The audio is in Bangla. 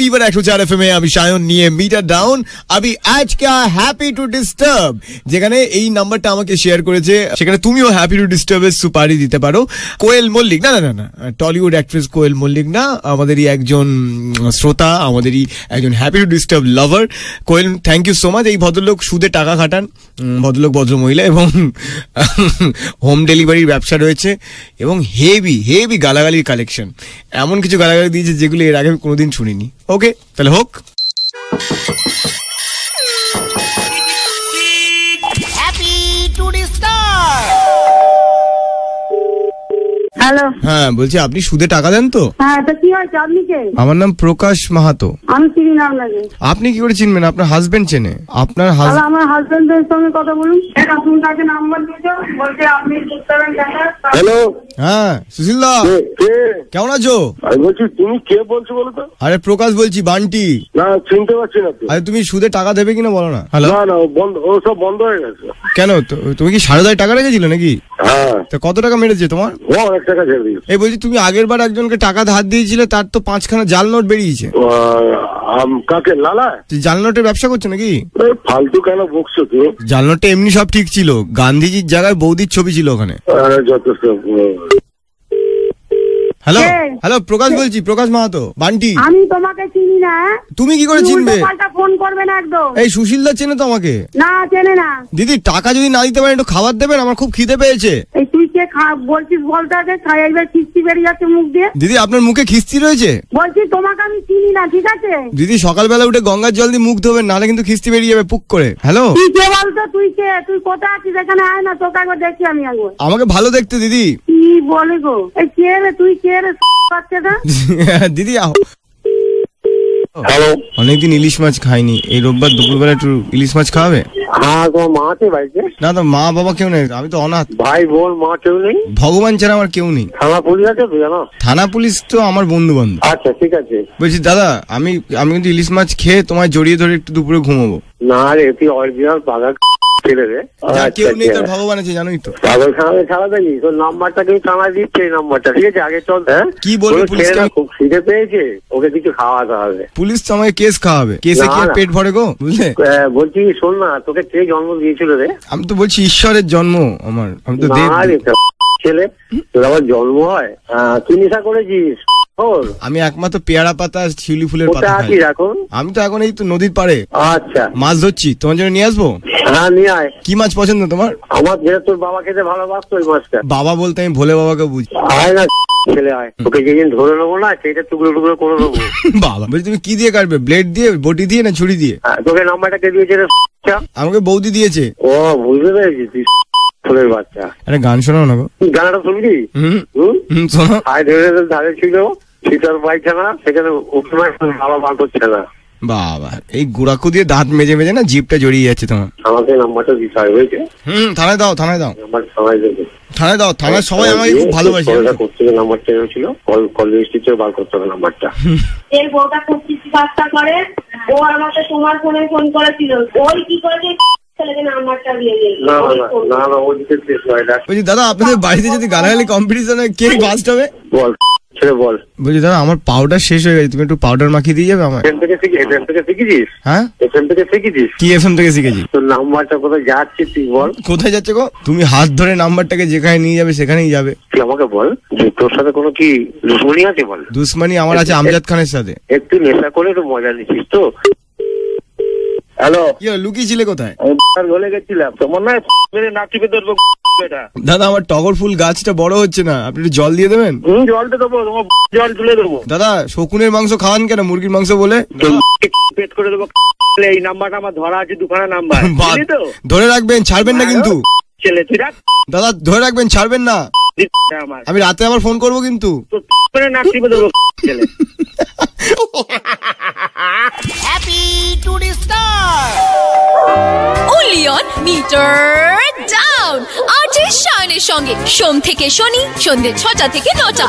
फीवर 104 FM আমি সায়ন নিয়ে মিটার ডাউন। আমি আজকে হ্যাপি টু ডিস্টার্ব, যেখানে এই নাম্বারটা আমাকে শেয়ার করেছে, সেখানে তুমিও হ্যাপি টু ডিস্টার্বের সুপারি দিতে পারো। কোয়েল মল্লিক, না টলিউড অ্যাক্ট্রেস কোয়েল মল্লিক না, আমাদেরই একজন শ্রোতা, আমাদেরই একজন happy to disturb lover. Koel, thank you so much. এই ভদ্রলোক সুদে টাকা খাটান, ভদ্রলোক ভদ্রমহিলা, এবং হোম ডেলিভারির ব্যবসা রয়েছে, এবং হেভি গালাগালির কালেকশন। এমন কিছু গালাগালি দিয়েছে যেগুলো এর আগে আমি কোনোদিন শুনিনি। ওকে, তাহলে হোক। হ্যালো, হ্যাঁ বলছি, আপনি সুদে টাকা দেন তো? হ্যাঁ, তো কি হয়েছে? আপনি কে? আমার নাম প্রকাশ মাহাতো। আমি চিনি না আপনাকে। আপনি কি করে চিনবেন? আপনার হাজবেন্ড চেনে। আপনার আমার হাজবেন্ডের সঙ্গে কথা বলুন। আপনি তাকে নাম্বার দিয়েছো, বলছে আপনি হ্যালো। হ্যাঁ সুশীল দা, কেমন আছো? আমি বলছি, তুমি কে বলছো বলো তো? আরে প্রকাশ বলছি, বান্টি। না, চিনতে পারছি না তো। আরে তুমি সুদে টাকা দেবে কিনা বলো না। হ্যালো। না, বন্ধ, ও সব বন্ধ হয়ে গেছে। কেন? তুমি কি 10,500 টাকা রেখেছিল নাকি? হ্যাঁ। তো কত টাকা মেরেছে তোমার? ও অনেক টাকা ছেড়ে দিয়েছে। এই বলছি, তুমি আগের বার একজনকে টাকা ধার দিয়েছিলে, তার তো 5খানা জাল নোট বেরিয়েছে। কাকে? লালা? জাল নোটের ব্যবসা করছো নাকি? ফালতু কেন বকছো তুমি? জাল নোটে এমনি সব ঠিক ছিল, গান্ধীজির জায়গায় বৌদির ছবি ছিল ওখানে। যথেষ্ট। হ্যালো, প্রকাশ বলছি, প্রকাশ মাহাতো, বান্টি। আমি তোমাকে চিনি না। তুমি কি করে চিনবে? ফোন করবে না একদম। এই সুশীল দা চেনে তো আমাকে? না, চেনে না। দিদি, টাকা যদি না দিতে পারেন একটু খাবার দেবেন, আমার খুব খিদে পেয়েছে। এই তুই কে বলছিস বলতে আছে? এইবার খিস্তি বেরিয়ে যাচ্ছে মুখ দিয়ে। দিদি, আপনার মুখে খিস্তি রয়েছে? বলছি তোমাকে আমি চিনি না, ঠিক আছে? দিদি, সকালবেলা উঠে গঙ্গার জল দিয়ে মুখ ধোবেন, নাহলে কিন্তু খিস্তি বেরিয়ে যাবে পুক করে। হ্যালো, তুই কে বলতো? তুই কে? তুই কোথায় আছিস? এখানে আয় না, তোকে একবার দেখি আমি একবার। আমাকে ভালো দেখতে দিদি। কি বলে গো? এই কে রে? তুই কে রে? বাচ্চাটা দিদি হ্যালো। অনেকদিন ইলিশ মাছ খাইনি, এই রোববার দুপুরবেলা একটু ইলিশ মাছ খাওয়াবে? হ্যাঁ, তোমার মা আছে বাড়িতে? না তো, মা বাবা কেউ নেই, আমি তো অনাথ। ভাই বোন মা কেউ নেই? ভগবান ছাড়া আমার কেউ নেই। থানা পুলিশ আছে তো জানো? থানা পুলিশ তো আমার বন্ধু বান্ধব। আচ্ছা, ঠিক আছে। বলছি দাদা, আমি কিন্তু ইলিশ মাছ খেয়ে তোমায় জড়িয়ে ধরে একটু দুপুরে ঘুমাবো। না রে, তুই অরিজিনাল পাগা ছেলে রে। কেউ নেই, তার ভগবান আছে, জানোই তো। পাগল খানাতে ছাড়া দেয়নি তোর নাম্বারটা, কেউ থানায় দিচ্ছে এই নাম্বারটা, ঠিক আছে? আগে চল। হ্যাঁ, কি বলবো? পুলিশ খুব খিদে পেয়েছে, ওকে কিছু খাওয়াতে হবে। পুলিশ তো আমাকে কেস খাওয়াবে, কেসে কি পেট ভরে গো, বুঝলে? বলছি শোন না, তোকে কে জন্ম দিয়েছিল রে? আমি তো বলছি ঈশ্বরের জন্ম আমার, আমি তো ছেলে, তোর আবার জন্ম হয়? তুই নেশা করেছিস? আমি একমাত্র পেয়ারা পাতা শিউলি ফুলের পাতা খাই। আমি তো এখন এই তো নদীর পাড়ে আচ্ছা মাছ ধরছি, তোমার জন্য নিয়ে আসবো? হ্যাঁ, নিয়ে আয়। কি মাছ পছন্দ তোমার? আমার যেটা তোর বাবা খেতে ভালোবাসতো ওই মাছটা। বাবা বলতে আমি ভোলে বাবাকে বুঝি। আয় না ছেলে, আয়, তোকে যেদিন ধরে নেবো না, সেটা টুকরো টুকরো করে নেবো। বাবা বলছি, তুমি কি দিয়ে কাটবে? ব্লেড দিয়ে, বটি দিয়ে, না ছুরি দিয়ে? তোকে নাম্বারটা কে দিয়েছে রে? আমাকে বৌদি দিয়েছে। ও, বুঝতে পেরেছি, তুই ফুলের বাচ্চা। আরে গান শোনাও না গো। গানাটা শুনবি? শোনো। হায় ধরে ধারে ছিল শীতল পায়খানা, সেখানে উঠে ভালো বার করছে না। বাবা, এই গুড়াকু দিয়ে দাঁত মেজে মেজে না জিভটা জড়িয়ে যাচ্ছে তোমার। আমাকে নাম্বারটা দিতে হবে, বুঝেছে? থানায় দাও, থানায় দাও। নাম্বার থানায় দেবে। থানায় দাও, থানায় সবাই আমাকে খুব ভালোবাসে। করতে নাম্বারটা ছিল, কল রেজিস্ট্রিতে বার করতে হবে নাম্বারটা। এই বউটা খুব কিছু কাজটা করে, ও আমাকে তোমার ফোনে ফোন করেছিল, ওই কি করেছে দাদা, আপনাদের বাড়িতে যদি গালাগালি কম্পিটিশন হয়, কে ফার্স্ট হবে? বল ছেলে, বল। বলছি দাদা, আমার পাউডার শেষ হয়ে গেছে, তুমি একটু পাউডার মাখিয়ে দিয়ে যাবে আমার? এফএম থেকে শিখেছিস? হ্যাঁ, এফএম থেকে শিখেছিস? কি এফএম থেকে শিখেছি? তোর নাম্বারটা কোথায় যাচ্ছে তুই বল? কোথায় যাচ্ছে গো? তুমি হাত ধরে নাম্বারটাকে যেখানে নিয়ে যাবে সেখানেই যাবে। তুই আমাকে বল, যে তোর সাথে কোনো কি দুশ্মনী আছে? বল। দুশ্মনী আমার আছে আমজাদ খানের সাথে। একটু নেশা করে একটু মজা নিচ্ছিস তো? হ্যালো, কি লুকিয়েছিলে কোথায়? আমি গলে গেছিলাম, তোমার না মেরে নাক টিপে ধরবো বেটা। দাদা, আমার টগর ফুল গাছটা বড় হচ্ছে না, আপনি একটু জল দিয়ে দেবেন? জলটা দেবো, তোমার জল তুলে দেবো। দাদা, শকুনের মাংস খাওয়ান কেন, মুরগির মাংস বলে? পেট করে দেবো। এই নাম্বারটা আমার ধরা আছে, দুখানা নাম্বার, ধরে রাখবেন, ছাড়বেন না কিন্তু। ছেলে তুই রাখ দাদা, ধরে রাখবেন, ছাড়বেন না। আমি রাতে আবার ফোন করবো কিন্তু। নাক টিপে দেবো ছেলে। Happy to disturb. Only on Meter Down. আজকে শায়নের সঙ্গে সোম থেকে শনি সন্ধ্যে 6টা থেকে 9টা।